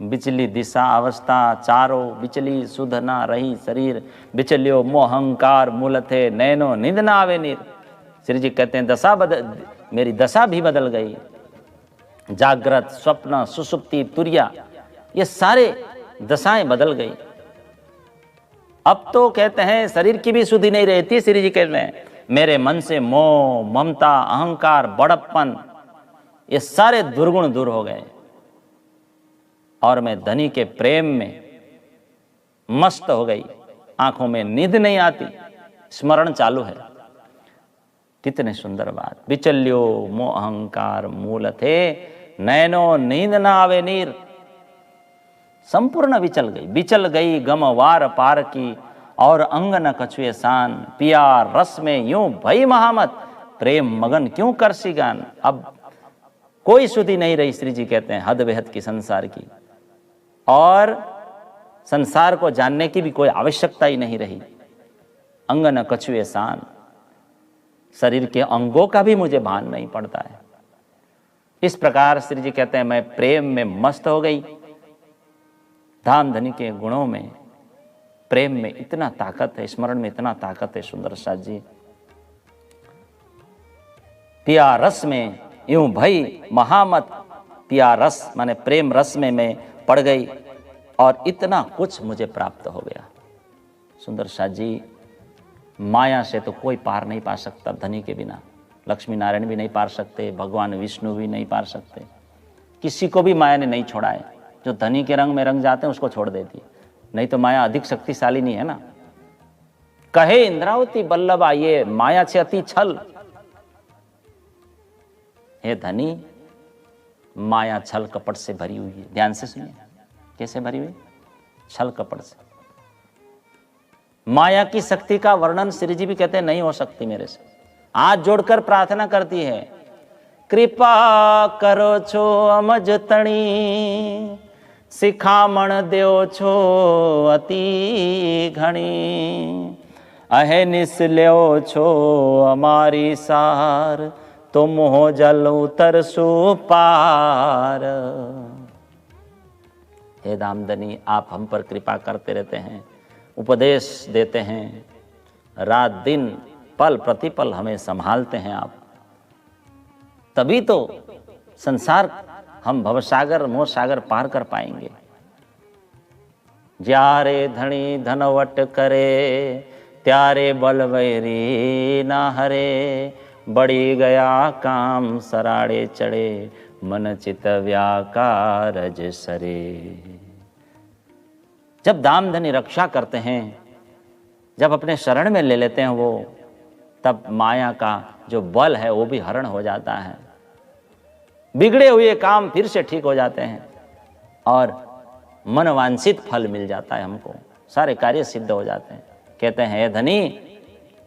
बिचली दिशा अवस्था चारो, बिचली सुध ना रही शरीर, बिचल्यो मोहंकार मूल थे, नैनो नींद ना आवे नीर। श्री जी कहते हैं मेरी दशा भी बदल गई। जागृत स्वप्न सुसुप्ति तुरिया, ये सारे दशाएं बदल गई। अब तो कहते हैं शरीर की भी सुधि नहीं रहती। श्री जी कहते हैं मेरे मन से मोह ममता अहंकार बड़प्पन ये सारे दुर्गुण दूर हो गए और मैं धनी के प्रेम में मस्त हो गई। आंखों में नींद नहीं आती, स्मरण चालू है। कितने सुंदर बात। बिचल्यो मोह अहंकार मूल थे, नैनो नींद ना आवे नीर। संपूर्ण विचल गई, बिचल गई गम वार पार की, और अंग न कछुए शान। पिया रस में यूं भई महामत, प्रेम मगन क्यों कर सी गान। अब कोई सुधि नहीं रही। श्री जी कहते हैं हद बेहद की संसार की, और संसार को जानने की भी कोई आवश्यकता ही नहीं रही। अंग न कछुए शान, शरीर के अंगों का भी मुझे भान नहीं पड़ता है। इस प्रकार श्री जी कहते हैं मैं प्रेम में मस्त हो गई। धाम धनी के गुणों में, प्रेम में इतना ताकत है, स्मरण में इतना ताकत है। सुंदर साथ जी, पिया रस में यूं भई महामत। पिया रस माने प्रेम रस में मैं पड़ गई और इतना कुछ मुझे प्राप्त हो गया। सुंदर साथ जी, माया से तो कोई पार नहीं पा सकता धनी के बिना। लक्ष्मी नारायण भी नहीं पार सकते, भगवान विष्णु भी नहीं पार सकते। किसी को भी माया ने नहीं छोड़ा है। जो धनी के रंग में रंग जाते हैं उसको छोड़ देती है, नहीं तो माया अधिक शक्तिशाली नहीं है ना। कहे इंद्रावती बल्लभा ये माया से अति छल। हे धनी, माया छल कपट से भरी हुई है। ध्यान से सुनिए, कैसे भरी हुई? छल कपट से। माया की शक्ति का वर्णन श्री जी भी कहते हैं नहीं हो सकती मेरे से। हाथ जोड़कर प्रार्थना करती है, कृपा करो छो अमज तणी, शिखामण देव छो अति घणी, अहेनिस ल्यो छो हमारी सार, तुम हो जल उतर सो पार। हे दामदनी, आप हम पर कृपा करते रहते हैं, उपदेश देते हैं, रात दिन पल प्रतिपल हमें संभालते हैं आप। तभी तो संसार हम भवसागर मोह सागर पार कर पाएंगे। ज्यारे धनी धनवट करे, त्यारे बलवैरी ना हरे, बड़ी गया काम सराड़े चढ़े, मन चित व्याकारज सरे। जब दाम धनी रक्षा करते हैं, जब अपने शरण में ले लेते हैं वो, तब माया का जो बल है वो भी हरण हो जाता है। बिगड़े हुए काम फिर से ठीक हो जाते हैं और मनवांछित फल मिल जाता है हमको, सारे कार्य सिद्ध हो जाते हैं। कहते हैं हे धनी,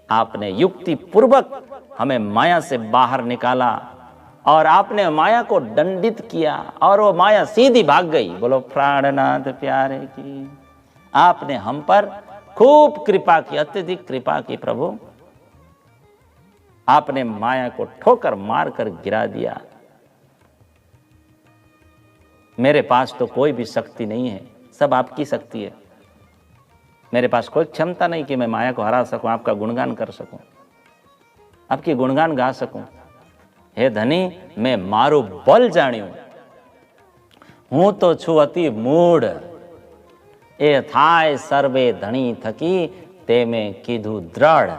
आपने युक्ति पूर्वक हमें माया से बाहर निकाला और आपने माया को दंडित किया और वो माया सीधी भाग गई। बोलो प्राणनाथ प्यारे की। आपने हम पर खूब कृपा की, अत्यधिक कृपा की प्रभु। आपने माया को ठोकर मार कर गिरा दिया। मेरे पास तो कोई भी शक्ति नहीं है, सब आपकी शक्ति है। मेरे पास कोई क्षमता नहीं कि मैं माया को हरा सकूं, आपका गुणगान कर सकूं, आपकी गुणगान गा सकूं। हे धनी, मैं मारू बल जाण्यू, हूं तो छू अति मूढ़, ए थाय सर्वे धनी थकी, ते में कीधु दृढ़।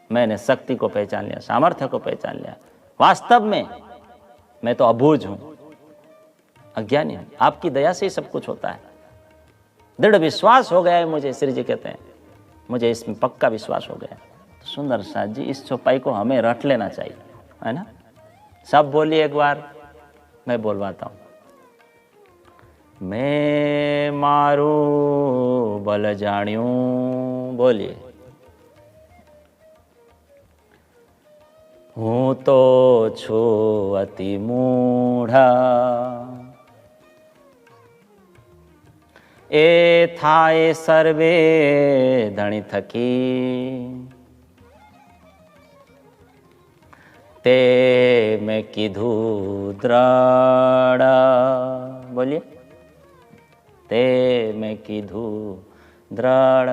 मैंने शक्ति को पहचान लिया, सामर्थ्य को पहचान लिया। वास्तव में मैं तो अबूझ हूं, अज्ञानी हूं। आपकी दया से ही सब कुछ होता है। दृढ़ विश्वास हो गया है मुझे। श्री जी कहते हैं मुझे इसमें पक्का विश्वास हो गया है। तो सुंदर साथ जी, इस चौपाई को हमें रट लेना चाहिए, है ना। सब बोलिए एक बार, मैं बोलवाता हूं। मैं मारू बल जाण्यू, बोलिए। હું તો છું અતિ મૂઢા, એ થાય સર્વે ધણી થકી, તે મેં કીધું દ્રઢ, બોलिए, તે મેં કીધું દ્રढ़।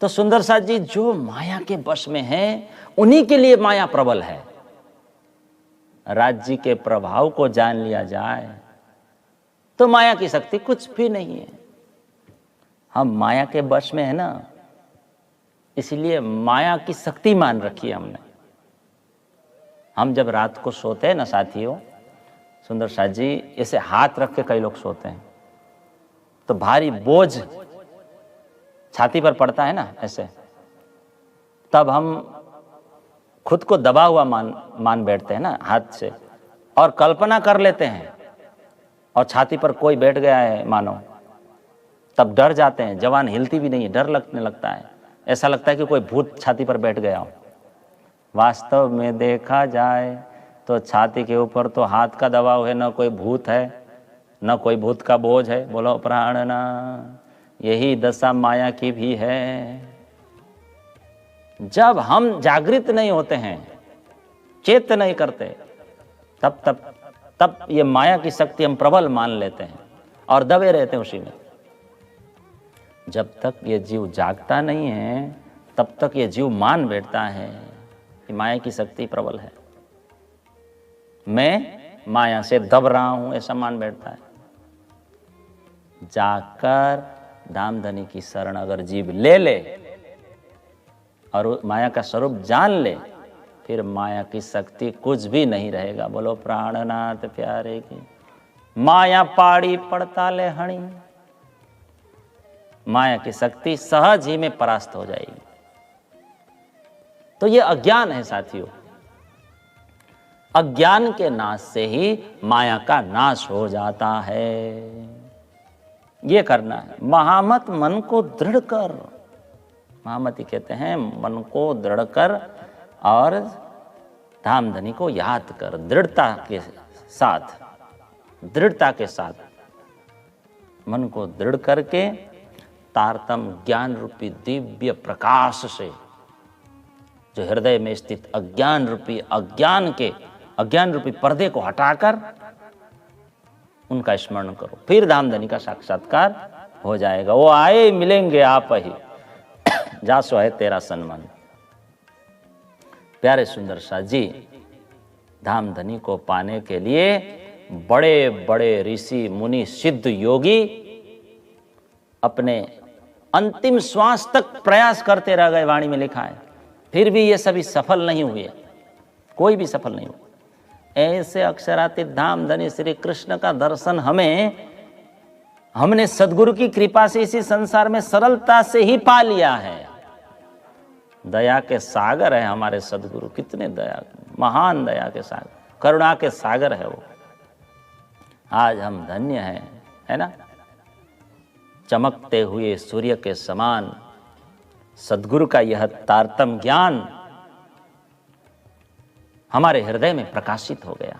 तो सुंदर साथ जी जो माया के वश में है उन्हीं के लिए माया प्रबल है। राज्य के प्रभाव को जान लिया जाए तो माया की शक्ति कुछ भी नहीं है। हम माया के वश में है ना, इसलिए माया की शक्ति मान रखी है हमने। हम जब रात को सोते हैं ना साथियों, सुंदर साथ जी ऐसे हाथ रख के कई लोग सोते हैं तो भारी बोझ छाती पर पड़ता है ना ऐसे, तब हम खुद को दबा हुआ मान बैठते हैं ना हाथ से, और कल्पना कर लेते हैं और छाती पर कोई बैठ गया है मानो, तब डर जाते हैं। जवान हिलती भी नहीं है, डर लगने लगता है, ऐसा लगता है कि कोई भूत छाती पर बैठ गया हो। वास्तव में देखा जाए तो छाती के ऊपर तो हाथ का दबाव है, न कोई भूत है, न कोई भूत का बोझ है। बोलो प्राणना, यही दशा माया की भी है। जब हम जागृत नहीं होते हैं, चेत नहीं करते, तब ये माया की शक्ति हम प्रबल मान लेते हैं और दबे रहते हैं उसी में। जब तक ये जीव जागता नहीं है तब तक ये जीव मान बैठता है कि माया की शक्ति प्रबल है, मैं माया से दब रहा हूं, ऐसा मान बैठता है। जाकर धामधनी की शरण अगर जीव ले ले और माया का स्वरूप जान ले, फिर माया की शक्ति कुछ भी नहीं रहेगा। बोलो प्राणनाथ प्यारे की। माया पाड़ी पड़ता ले हणी, माया की शक्ति सहज ही में परास्त हो जाएगी। तो ये अज्ञान है साथियों, अज्ञान के नाश से ही माया का नाश हो जाता है। ये करना है। महामत मन को दृढ़ कर, महामती कहते हैं मन को दृढ़ कर और धामधनी को याद कर। दृढ़ता के साथ मन को दृढ़ करके तारतम ज्ञान रूपी दिव्य प्रकाश से, जो हृदय में स्थित अज्ञान रूपी पर्दे को हटाकर उनका स्मरण करो, फिर धामधनी का साक्षात्कार हो जाएगा। वो आए मिलेंगे आप ही, जासो है तेरा सन्मान। प्यारे सुंदर साथ जी, धामधनी को पाने के लिए बड़े बड़े ऋषि मुनि सिद्ध योगी अपने अंतिम श्वास तक प्रयास करते रह गए, वाणी में लिखा है, फिर भी ये सभी सफल नहीं हुए, कोई भी सफल नहीं हुआ। ऐसे अक्षरातीत धामधनी श्री कृष्ण का दर्शन हमने सदगुरु की कृपा से इसी संसार में सरलता से ही पा लिया है। दया के सागर है हमारे सदगुरु, कितने दया, महान दया के सागर, करुणा के सागर है वो। आज हम धन्य हैं, है ना। चमकते हुए सूर्य के समान सदगुरु का यह तारतम ज्ञान हमारे हृदय में प्रकाशित हो गया।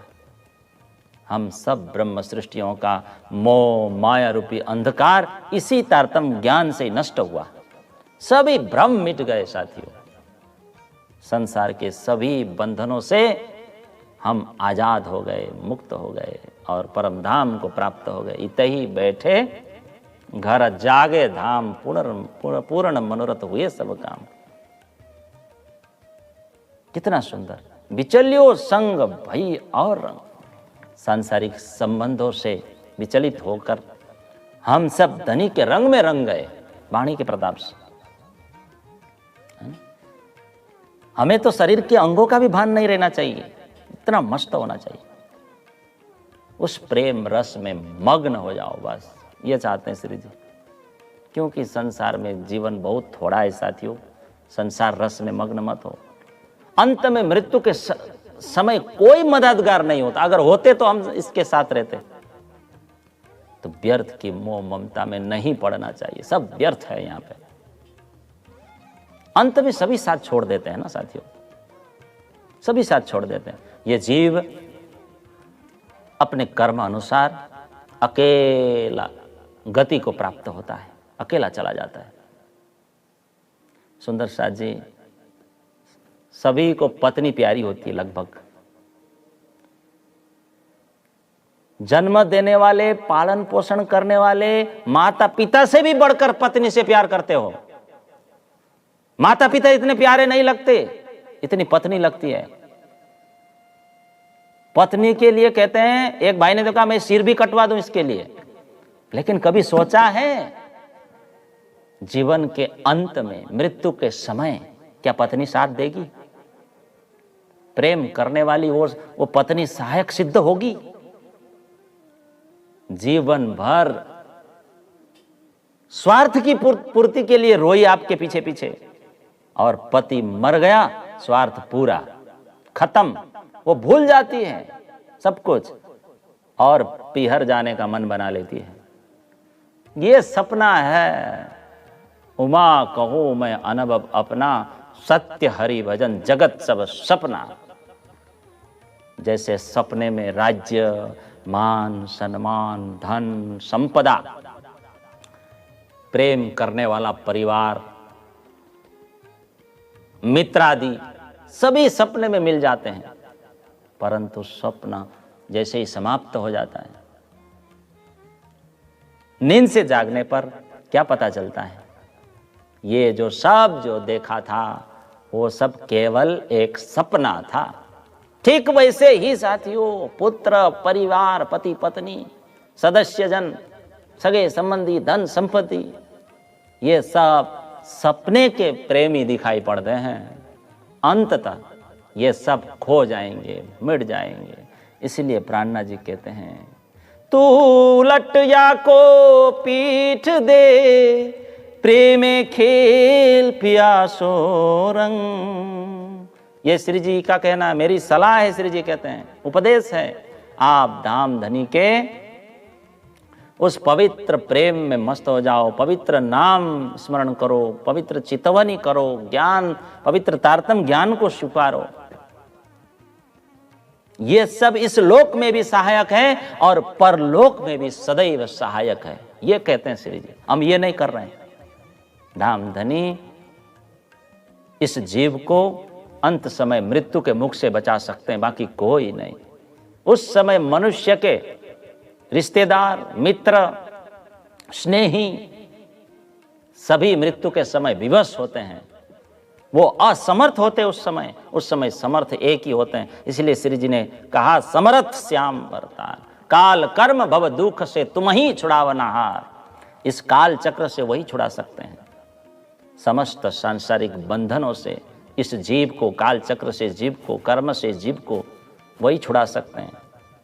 हम सब ब्रह्म सृष्टियों का मोह माया रूपी अंधकार इसी तारतम ज्ञान से नष्ट हुआ। सभी भ्रम मिट गए साथियों, संसार के सभी बंधनों से हम आजाद हो गए, मुक्त हो गए और परम धाम को प्राप्त हो गए। इत ही बैठे घर जागे धाम, पूर्ण मनोरथ हुए सब काम। कितना सुंदर। विचलियो संग भई और रंग, सांसारिक संबंधों से विचलित होकर हम सब धनी के रंग में रंग गए वाणी के प्रताप से। हमें तो शरीर के अंगों का भी भान नहीं रहना चाहिए, इतना मस्त होना चाहिए। उस प्रेम रस में मग्न हो जाओ, बस ये चाहते हैं श्री जी। क्योंकि संसार में जीवन बहुत थोड़ा है साथियों, संसार रस में मग्न मत हो। अंत में मृत्यु के समय कोई मददगार नहीं होता, अगर होते तो हम इसके साथ रहते। तो व्यर्थ की मोह ममता में नहीं पड़ना चाहिए, सब व्यर्थ है यहाँ पे। अंत में सभी साथ छोड़ देते हैं ना साथियों। सभी साथ छोड़ देते हैं। ये जीव अपने कर्म अनुसार अकेला गति को प्राप्त होता है, अकेला चला जाता है। सुंदर साथ जी, सभी को पत्नी प्यारी होती है लगभग। जन्म देने वाले, पालन पोषण करने वाले माता पिता से भी बढ़कर पत्नी से प्यार करते हो। माता पिता इतने प्यारे नहीं लगते, इतनी पत्नी लगती है। पत्नी के लिए कहते हैं, एक भाई ने तो कहा मैं सिर भी कटवा दूं इसके लिए। लेकिन कभी सोचा है जीवन के अंत में, मृत्यु के समय, क्या पत्नी साथ देगी? प्रेम करने वाली वो पत्नी सहायक सिद्ध होगी। जीवन भर स्वार्थ की पूर्ति के लिए रोई आपके पीछे पीछे, और पति मर गया, स्वार्थ पूरा खत्म, वो भूल जाती है सब कुछ और पीहर जाने का मन बना लेती है। ये सपना है। उमा कहो मैं अनुभव अपना, सत्य हरि भजन जगत सब सपना। जैसे सपने में राज्य, मान, सम्मान, धन, संपदा, प्रेम करने वाला परिवार, मित्रादि सभी सपने में मिल जाते हैं, परंतु सपना जैसे ही समाप्त हो जाता है, नींद से जागने पर क्या पता चलता है? ये जो सब जो देखा था वो सब केवल एक सपना था। ठीक वैसे ही साथियों, पुत्र, परिवार, पति पत्नी, सदस्यजन, सगे संबंधी, धन संपत्ति, ये सब सपने के प्रेमी दिखाई पड़ते हैं। अंततः ये सब खो जाएंगे, मिट जाएंगे। इसलिए प्राणनाथ जी कहते हैं, तू लटया को पीठ दे, प्रेमे खेल पियासो रंग। ये श्री जी का कहना, मेरी सलाह है, श्री जी कहते हैं, उपदेश है। आप धाम धनी के उस पवित्र प्रेम में मस्त हो जाओ, पवित्र नाम स्मरण करो, पवित्र चितवनी करो, ज्ञान, पवित्र तारतम ज्ञान को स्वीकारो। ये सब इस लोक में भी सहायक है और परलोक में भी सदैव सहायक है। ये कहते हैं श्री जी, हम ये नहीं कर रहे हैं। धाम धनी इस जीव को अंत समय मृत्यु के मुख से बचा सकते हैं, बाकी कोई नहीं। उस समय मनुष्य के रिश्तेदार, मित्र, स्नेही सभी मृत्यु के समय विवश होते हैं, वो असमर्थ होते उस समय समर्थ एक ही होते हैं। इसलिए श्री जी ने कहा, समर्थ श्याम वरतार, काल कर्म भव दुख से तुम ही छुड़ावनहार। इस काल चक्र से वही छुड़ा सकते हैं, समस्त सांसारिक बंधनों से इस जीव को, काल चक्र से जीव को, कर्म से जीव को वही छुड़ा सकते हैं।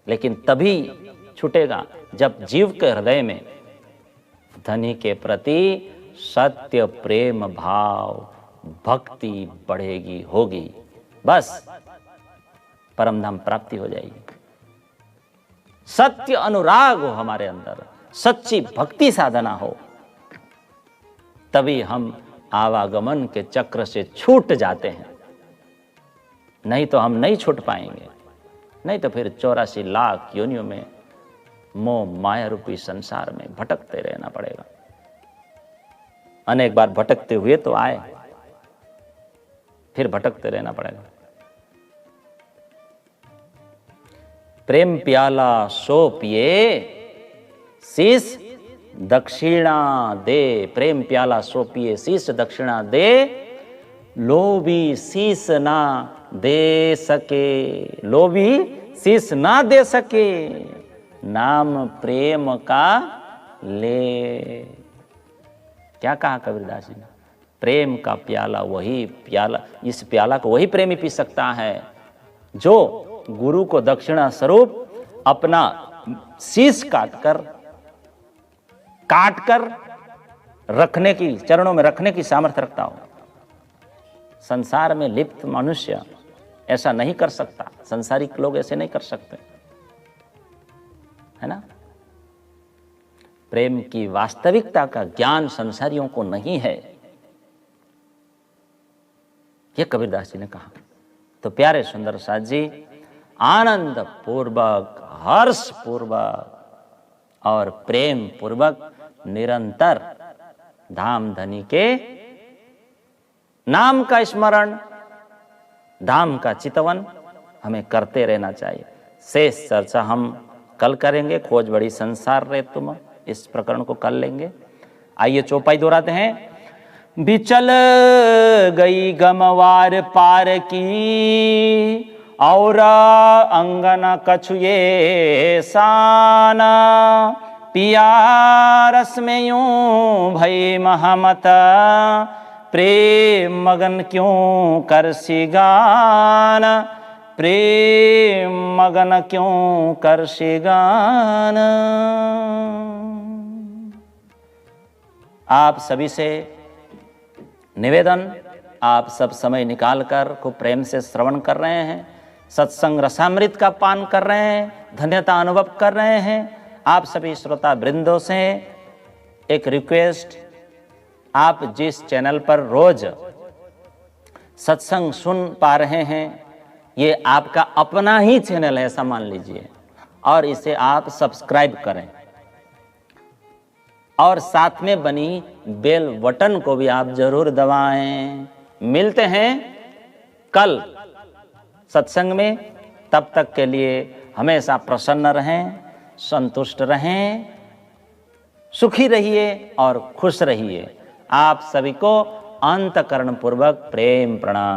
लेकिन तभी छूटेगा जब जीव के हृदय में धनी के प्रति सत्य प्रेम भाव, भक्ति बढ़ेगी, होगी, बस परमधाम प्राप्ति हो जाएगी। सत्य अनुराग हो हमारे अंदर, सच्ची भक्ति साधना हो, तभी हम आवागमन के चक्र से छूट जाते हैं। नहीं तो हम नहीं छूट पाएंगे। नहीं तो फिर 84 लाख योनियों में मोह माया रूपी संसार में भटकते रहना पड़ेगा। अनेक बार भटकते हुए तो आए, फिर भटकते रहना पड़ेगा। प्रेम प्याला सो पिए, शीश दक्षिणा दे। प्रेम प्याला सो पिए, शीश दक्षिणा दे, लोभी शीश ना दे सके। लोभी शीश ना दे सके, नाम प्रेम का ले। क्या कहा कबीरदास जी ने? प्रेम का प्याला वही प्याला, इस प्याला को वही प्रेमी पी सकता है जो गुरु को दक्षिणा स्वरूप अपना शीश काट कर रखने की, चरणों में रखने की सामर्थ्य रखता हो। संसार में लिप्त मनुष्य ऐसा नहीं कर सकता, संसारिक लोग ऐसे नहीं कर सकते, है ना। प्रेम की वास्तविकता का ज्ञान संसारियों को नहीं है, यह कबीरदास जी ने कहा। तो प्यारे सुंदर साथ जी आनंद पूर्वक, हर्ष पूर्वक और प्रेम पूर्वक निरंतर धाम धनी के नाम का स्मरण, धाम का चितवन हमें करते रहना चाहिए। शेष चर्चा हम कल करेंगे। खोज बड़ी संसार रे तुम, इस प्रकरण को कल लेंगे। आइए चौपाई दोहराते हैं। बिचल गई गमवार पार की, और अंगन कछुए साना, पियारस में यूं भई महमत, प्रेम मगन क्यों कर सिगान, प्रेम मगन क्यों कर सिगान। आप सभी से निवेदन, आप सब समय निकालकर खूब प्रेम से श्रवण कर रहे हैं, सत्संग रसामृत का पान कर रहे हैं, धन्यता अनुभव कर रहे हैं। आप सभी श्रोता वृंदों से एक रिक्वेस्ट, आप जिस चैनल पर रोज सत्संग सुन पा रहे हैं, ये आपका अपना ही चैनल है ऐसा मान लीजिए, और इसे आप सब्सक्राइब करें और साथ में बनी बेल बटन को भी आप जरूर दबाएं। मिलते हैं कल सत्संग में, तब तक के लिए हमेशा प्रसन्न रहें, संतुष्ट रहें, सुखी रहिए और खुश रहिए। आप सभी को अंतःकरण पूर्वक प्रेम प्रणाम।